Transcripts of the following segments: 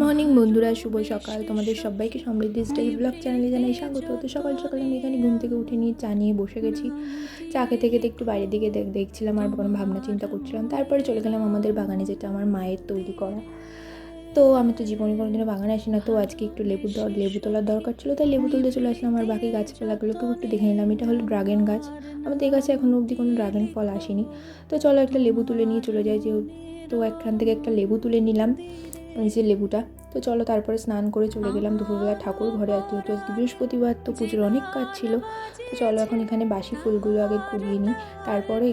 Morning বন্ধুরা, শুভ সকাল। তোমাদের সবাইকে সমৃদ্ধি স্টাইল ব্লগ চ্যানেলে জানাই স্বাগত। তো সকাল সকাল আমি এখানে ঘুম থেকে উঠে নিয়ে চা নিয়ে বসে গেছি। চা খেতে খেতে একটু বাইরের দিকে দেখছিলাম আর কোনো ভাবনা চিন্তা করছিলাম। তারপরে চলে গেলাম আমাদের বাগানে, যেটা আমার মায়ের তৈরি করা। তো আমি তো জীবনে কোনোদিনও বাগানে আসি না, তো আজকে একটু লেবু তোলার দরকার ছিল, তাই লেবু তুলতে চলে আসলাম। আর বাকি গাছপালাগুলোকেও একটু দেখে নিলাম। এটা হলো ড্রাগন গাছ। আমাদের এই গাছে এখনও অবধি কোনো ড্রাগন ফল আসেনি। তো চলো একটা লেবু তুলে নিয়ে চলে যাই। তো এখান থেকে একটা লেবু তুলে নিলাম, এই যে লেবুটা। তো চলো তারপরে স্নান করে চলে গেলাম দুপুরবেলা ঠাকুর ঘরে। আর যেহেতু আজকে বৃহস্পতিবার, তো পুজোর অনেক কাজ ছিল। তো চলো এখন এখানে বাসি ফুলগুলো আগে কুড়িয়ে নিই। তারপরে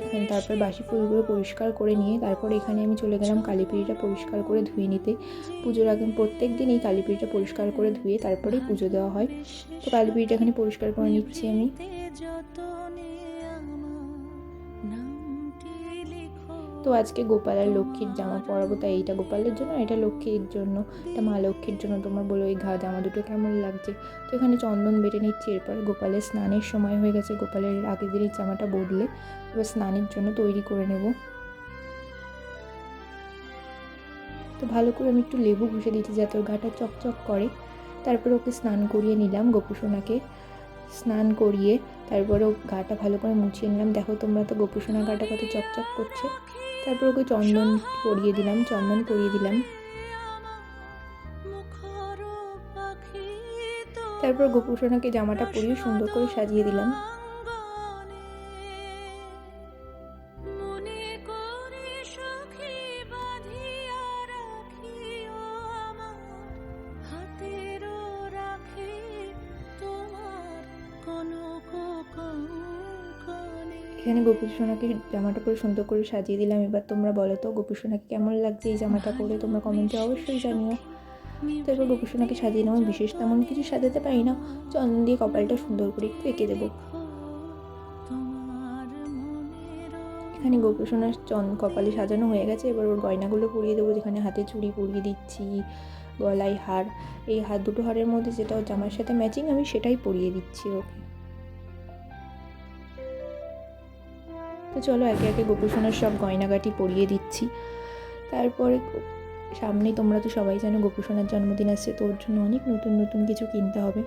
বাসি ফুলগুলো পরিষ্কার করে নিয়ে তারপরে এখানে আমি চলে গেলাম কালীপিঁড়িটা পরিষ্কার করে ধুয়ে নিতে। পুজোর আগে প্রত্যেক দিন এই কালীপিঁড়িটা পরিষ্কার করে ধুয়ে তারপরেই পুজো দেওয়া হয়। তো কালীপিঁড়িটা এখানে পরিষ্কার করে নিচ্ছি আমি। তো আজকে গোপাল আর লক্ষ্মীর জামা পরাবো, তাই এইটা গোপালের জন্য, এটা লক্ষ্মীর জন্য, এটা মা লক্ষ্মীর জন্য। তোমার বলো এই জামা দুটো কেমন লাগছে। তো এখানে চন্দন বেটে নিচ্ছি। এরপর গোপালের স্নানের সময় হয়ে গেছে, গোপালের আগের দিনের জামাটা বদলে এবার স্নানের জন্য তৈরি করে নেব। তো ভালো করে আমি একটু লেবু ঘষে দিচ্ছি যাতে ওর গাটা চকচক করে। তারপর ওকে স্নান করিয়ে নিলাম, গোপুসোনাকে স্নান করিয়ে তারপরে ও গাটা ভালো করে মুছিয়ে নিলাম। দেখো তোমরা তো গোপুসোনার গাটা কত চকচক করছে। তারপর ওকে চন্দন পরিয়ে দিলাম। তারপর গোপুসোনাকে জামাটা পরিয়ে সুন্দর করে সাজিয়ে দিলাম। এখানে গোপুসোনাকে জামাটা পরে সুন্দর করে সাজিয়ে দিলাম। এবার তোমরা বলো তো গোপুসোনাকে কেমন লাগছে এই জামাটা পরে, তোমরা কমেন্টে অবশ্যই জানিও। তারপর গোপুসোনাকে সাজিয়ে নেবো। বিশেষ তেমন কিছু সাজাতে পারি না, চন্দন দিয়ে কপালটা সুন্দর করে একটু এঁকে দেবো। এখানে গোপুসোনার কপালে সাজানো হয়ে গেছে। এবার ওর গয়নাগুলো পরিয়ে দেবো, যেখানে হাতে চুড়ি পরিয়ে দিচ্ছি, গলায় হার। এই দুটো হারের মধ্যে যেটা ওর জামার সাথে ম্যাচিং আমি সেটাই পরিয়ে দিচ্ছি ওকে। তো চলো একে একে গোপুসোনার সব গয়নাগাটি পরিয়ে দিচ্ছি। তারপরে সামনেই তোমরা তো সবাই জানো গোপুসোনার জন্মদিন আসছে, তো ওর জন্য অনেক নতুন নতুন কিছু কিনতে হবে।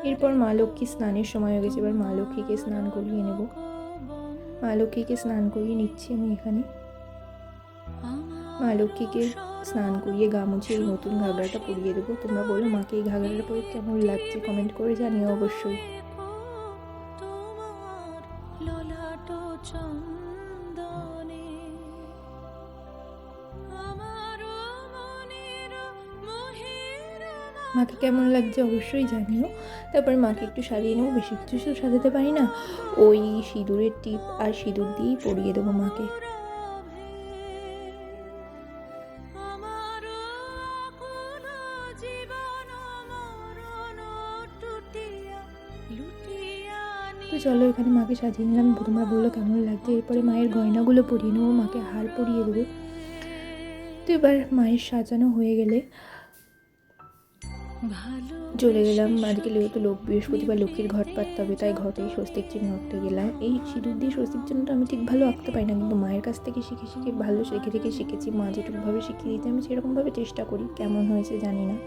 এরপর মা লক্ষ্মী স্নানের সময় হয়ে গেছে। এবার মা লক্ষ্মীকে স্নান করিয়ে নেব। মা লক্ষ্মীকে স্নান করিয়ে নিচ্ছি আমি এখানে। মা লক্ষ্মীকে স্নান করিয়ে গা মুছিয়ে এই নতুন ঘাগরাটা পরিয়ে দেবো। তোমরা বলো মাকে এই ঘাগরাটা পরে কেমন লাগছে, কমেন্ট করে জানিও অবশ্যই। মাকে কেমন লাগছে অবশ্যই জানিও। তারপরে মাকে একটু সাজিয়ে নেবো, বেশি কিছু সাজাতে পারি না, ওই সিঁদুরের টিপ আর সিঁদুর দিয়েই পরিয়ে দেবো মাকে। তো চলো এখানে মাকে সাজিয়ে নিলাম, তোমরা বললো কেমন লাগছে। এরপরে মায়ের গয়নাগুলো পরিয়ে নেবো, মাকে হার পরিয়ে দেবো। তো এবার মায়ের সাজানো হয়ে গেলে চলে গেলাম। আজকে যেহেতু বৃহস্পতিবার লক্ষ্মীর ঘট পাততে হবে, তাই ঘটে স্বস্তিক চিহ্ন আঁকতে গেলাম। এই সিঁদুর দিয়ে স্বস্তিক চিহ্নটা আমি ঠিক ভালো আঁকতে পারি না, কিন্তু মায়ের কাছ থেকে শিখে ভালো শিখেছি। মা যেটুকুভাবে শিখিয়ে দিতে আমি সেরকমভাবে চেষ্টা করি, কেমন হয়েছে জানি না।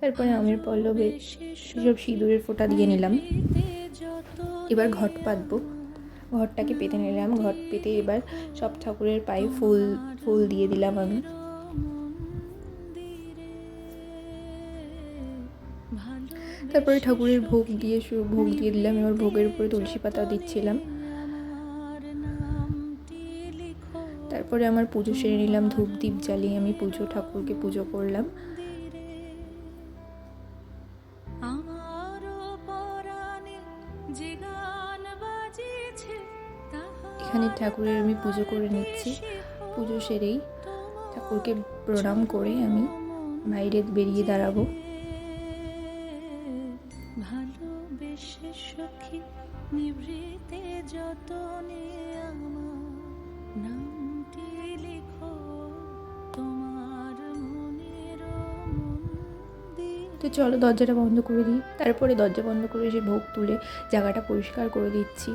তারপরে আমের পল্লবে সব সিঁদুরের ফোঁটা দিয়ে নিলাম। এবার ঘট পাতবো, ঘরটাকে পেতে নিলাম। ঘট পেতে এবার সব ঠাকুরের পায়ে ফুল দিয়ে দিলাম আমি। তারপরে ঠাকুরের ভোগ দিয়ে দিলাম। এবার ভোগের উপরে তুলসী পাতা দিচ্ছিলাম। তারপরে আমার পুজো সেরে নিলাম, ধূপ দীপ জ্বালিয়ে আমি ঠাকুরকে পুজো করলাম। এখানে ঠাকুরের আমি পুজো করে নিচ্ছি। পুজো সেরেই ঠাকুরকে প্রণাম করে আমি বাইরে বেরিয়ে দাঁড়াবো। ভালোবেসে সখী নিভৃতে যতনে আমার নামটি লিখো তোমার মনের মন্দিরে। তো তো চলো দরজাটা বন্ধ করে দিই। তারপরে দরজা বন্ধ করে এসে ভোগ তুলে জায়গাটা পরিষ্কার করে দিচ্ছি।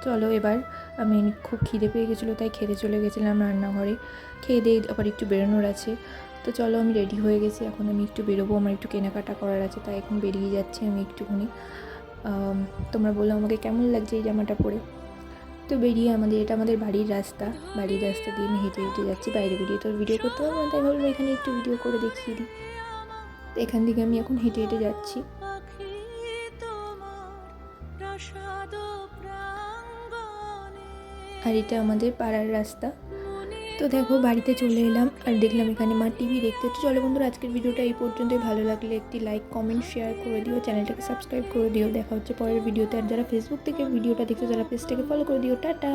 চলো এবার আমি খুব খিদে পেয়ে গেছিলো, তাই খেতে চলে গেছিলাম রান্নাঘরে। খেয়ে দিয়ে আবার একটু বেরোনোর আছে। তো চলো আমি রেডি হয়ে গেছি, এখন আমি একটু বেরোবো, আমার একটু কেনাকাটা করার আছে, তাই এখন বেরিয়ে যাচ্ছি আমি একটুখানি। তোমরা বললো আমাকে কেমন লাগছে এই জামাটা পরে। তো বেরিয়ে এটা আমাদের বাড়ির রাস্তা দিয়ে আমি হেঁটে হেঁটে যাচ্ছি। বাইরে বেরিয়ে তো ভিডিও করতে পারবো না, তাই ভাবলাম এখানে একটু ভিডিও করে দেখিয়ে দিই। তো এখান থেকে আমি এখন হেঁটে হেঁটে যাচ্ছি। আর এটা আমাদের পাড়ার রাস্তা। তো দেখো বাড়িতে চলে এলাম আর দেখলাম এখানে মা টিভি দেখতে। তো চলো বন্ধুরা, আজকের ভিডিওটা এই পর্যন্তই। ভালো লাগলে একটি লাইক, কমেন্ট, শেয়ার করে দিও, চ্যানেলটাকে সাবস্ক্রাইব করে দিও। দেখা হচ্ছে পরের ভিডিওতে। আর যারা ফেসবুক থেকে ভিডিওটা দেখছো তারা পেজটাকে ফলো করে দিও। টাটা।